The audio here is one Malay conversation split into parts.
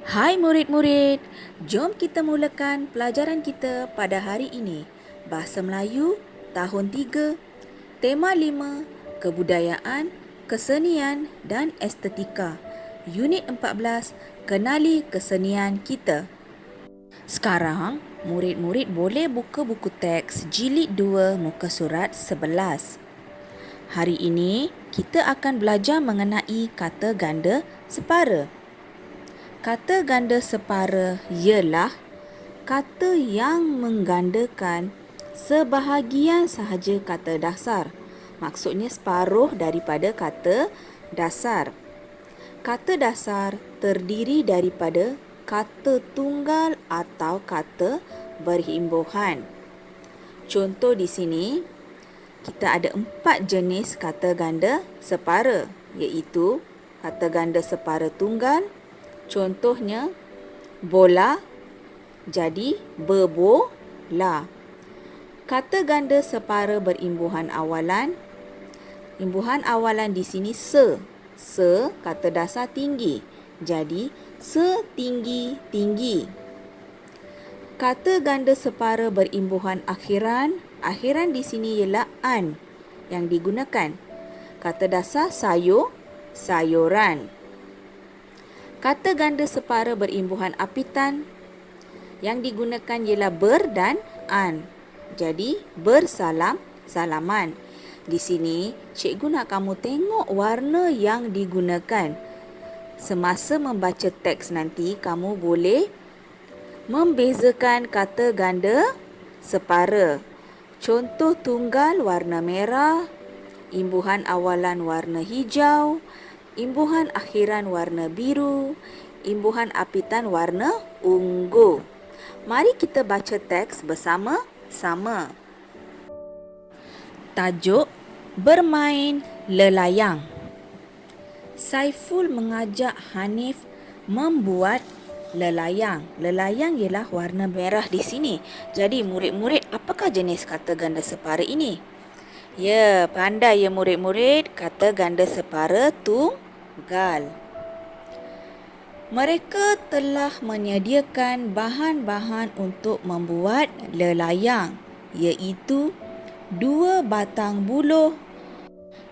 Hai murid-murid, jom kita mulakan pelajaran kita pada hari ini. Bahasa Melayu, tahun 3, tema 5, kebudayaan, kesenian dan estetika. Unit 14, kenali kesenian kita. Sekarang, murid-murid boleh buka buku teks jilid 2 muka surat 11. Hari ini, kita akan belajar mengenai kata ganda separa. Kata ganda separa ialah kata yang menggandakan sebahagian sahaja kata dasar. Maksudnya separuh daripada kata dasar. Kata dasar terdiri daripada kata tunggal atau kata berimbuhan. Contoh di sini, kita ada 4 jenis kata ganda separa, iaitu kata ganda separa tunggal. Contohnya, bola jadi berbola. Kata ganda separa berimbuhan awalan. Imbuhan awalan di sini se. Se kata dasar tinggi. Jadi, setinggi-tinggi. Kata ganda separa berimbuhan akhiran. Akhiran di sini ialah an yang digunakan. Kata dasar sayur, sayuran. Kata ganda separa berimbuhan apitan yang digunakan ialah ber dan an. Jadi, bersalam-salaman. Di sini, cikgu nak kamu tengok warna yang digunakan. Semasa membaca teks nanti, kamu boleh membezakan kata ganda separa. Contoh tunggal warna merah, imbuhan awalan warna hijau, imbuhan akhiran warna biru, imbuhan apitan warna ungu. Mari kita baca teks bersama-sama. Tajuk bermain lelayang. Saiful mengajak Hanif membuat lelayang. Lelayang ialah warna merah di sini. Jadi murid-murid, apakah jenis kata ganda separa ini? Ya, pandai ya murid-murid, kata ganda separa tunggal. Mereka telah menyediakan bahan-bahan untuk membuat lelayang, iaitu 2 batang buluh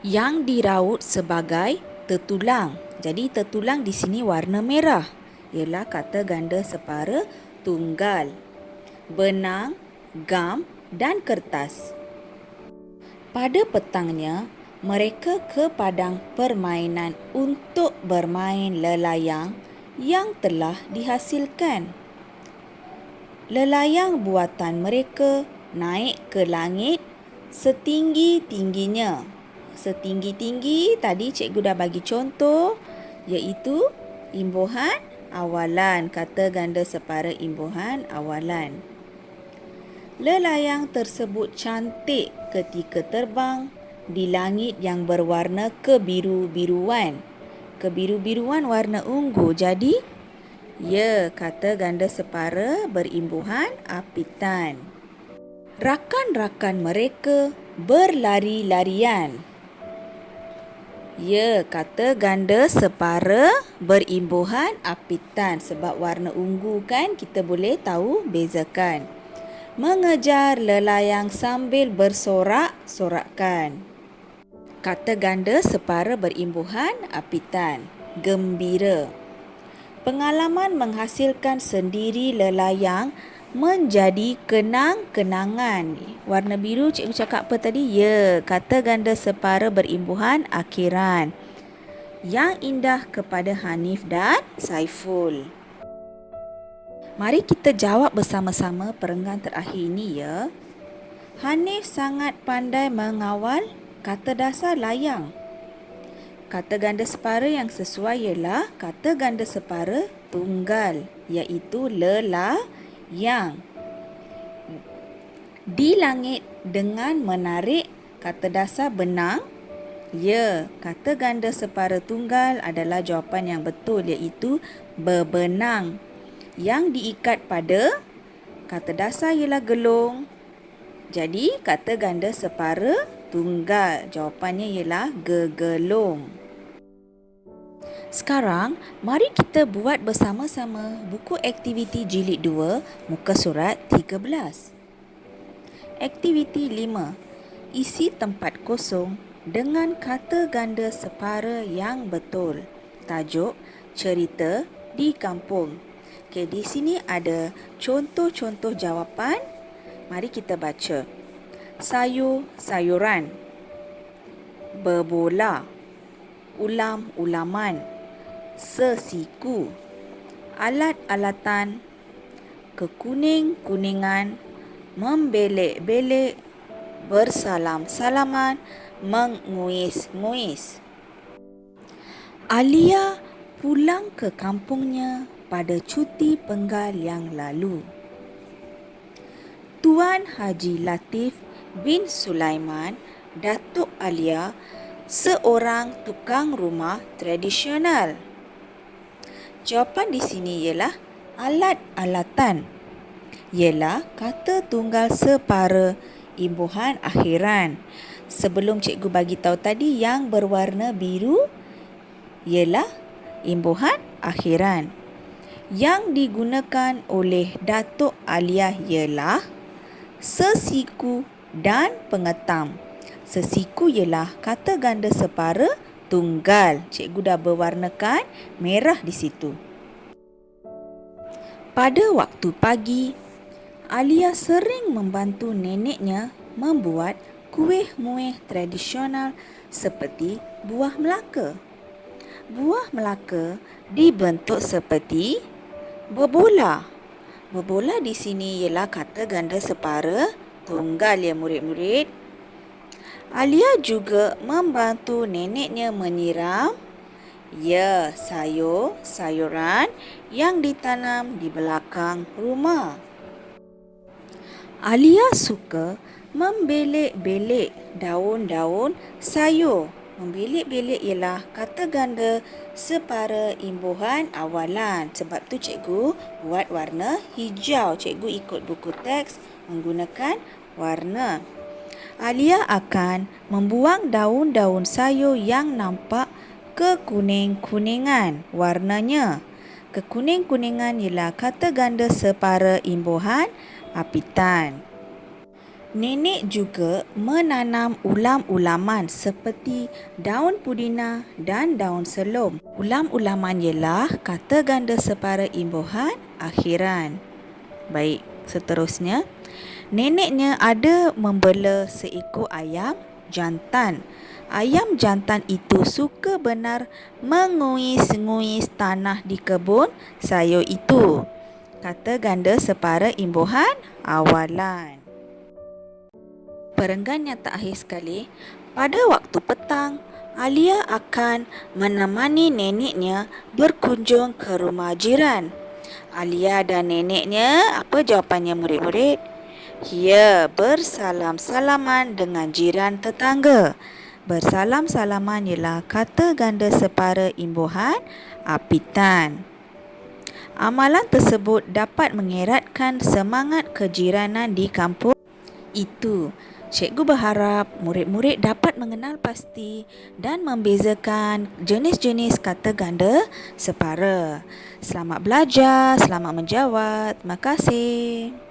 yang diraut sebagai tertulang. Jadi tertulang di sini warna merah, ialah kata ganda separa tunggal. Benang, gam dan kertas. Pada petangnya, mereka ke padang permainan untuk bermain lelayang yang telah dihasilkan. Lelayang buatan mereka naik ke langit setinggi-tingginya. Setinggi-tinggi tadi cikgu dah bagi contoh, iaitu imbuhan awalan. Kata ganda separa imbuhan awalan. Lelayang tersebut cantik ketika terbang di langit yang berwarna kebiru-biruan. Kebiru-biruan warna ungu. Jadi, ya, kata ganda separa berimbuhan apitan. Rakan-rakan mereka berlari-larian. Ya, kata ganda separa berimbuhan apitan. Sebab warna ungu kan, kita boleh tahu bezakan. Mengejar lelayang sambil bersorak-sorakkan. Kata ganda separa berimbuhan apitan. Gembira. Pengalaman menghasilkan sendiri lelayang menjadi kenang-kenangan. Warna biru cikgu cakap apa tadi? Ya, kata ganda separa berimbuhan akhiran. Yang indah kepada Hanif dan Saiful. Mari kita jawab bersama-sama perenggan terakhir ini ya. Hanif sangat pandai mengawal kata dasar layang. Kata ganda separa yang sesuai ialah kata ganda separa tunggal, iaitu lelayang. Di langit dengan menarik kata dasar benang. Ya, kata ganda separa tunggal adalah jawapan yang betul, iaitu bebenang. Yang diikat pada kata dasar ialah gelung. Jadi, kata ganda separa tunggal. Jawapannya ialah gegelung. Sekarang, mari kita buat bersama-sama buku aktiviti jilid 2, muka surat 13. Aktiviti 5. Isi tempat kosong dengan kata ganda separa yang betul. Tajuk, cerita di kampung. Okey, di sini ada contoh-contoh jawapan. Mari kita baca. Sayur-sayuran, berbola, ulam-ulaman, sesiku, alat-alatan, kekuning-kuningan, membelek-belek, bersalam-salaman, menguis-nguis. Alia pulang ke kampungnya pada cuti penggal yang lalu. Tuan Haji Latif bin Sulaiman, Datuk Alia, seorang tukang rumah tradisional. Jawapan di sini ialah alat-alatan. Ialah kata tunggal separa imbuhan akhiran. Sebelum cikgu bagi tahu tadi, yang berwarna biru ialah imbuhan akhiran. Yang digunakan oleh Datuk Alia ialah sesiku dan pengetam. Sesiku ialah kata ganda separa tunggal. Cikgu dah berwarnakan merah di situ. Pada waktu pagi, Alia sering membantu neneknya membuat kuih-muih tradisional seperti buah Melaka. Buah Melaka dibentuk seperti berbola. Berbola di sini ialah kata ganda separa tunggal ya murid-murid. Alia juga membantu neneknya menyiram sayur-sayuran yang ditanam di belakang rumah. Alia suka membelek-belek daun-daun sayur. Membelek-belek ialah kata ganda separa imbuhan awalan. Sebab tu cikgu buat warna hijau. Cikgu ikut buku teks menggunakan warna. Alia akan membuang daun-daun sayur yang nampak kekuning-kuningan warnanya. Kekuning-kuningan ialah kata ganda separa imbuhan apitan. Nenek juga menanam ulam-ulaman seperti daun pudina dan daun selum. Ulam-ulaman ialah kata ganda separa imbuhan akhiran. Baik, seterusnya. Neneknya ada membela seekor ayam jantan. Ayam jantan itu suka benar menguis-nguis tanah di kebun sayur itu. Kata ganda separa imbuhan awalan. Perenggan yang terakhir sekali, pada waktu petang, Alia akan menemani neneknya berkunjung ke rumah jiran. Alia dan neneknya, apa jawapannya murid-murid? Ya, bersalam-salaman dengan jiran tetangga. Bersalam-salaman ialah kata ganda separa imbuhan apitan. Amalan tersebut dapat mengeratkan semangat kejiranan di kampung itu. Cikgu berharap murid-murid dapat mengenal pasti dan membezakan jenis-jenis kata ganda separa. Selamat belajar, selamat menjawab. Terima kasih.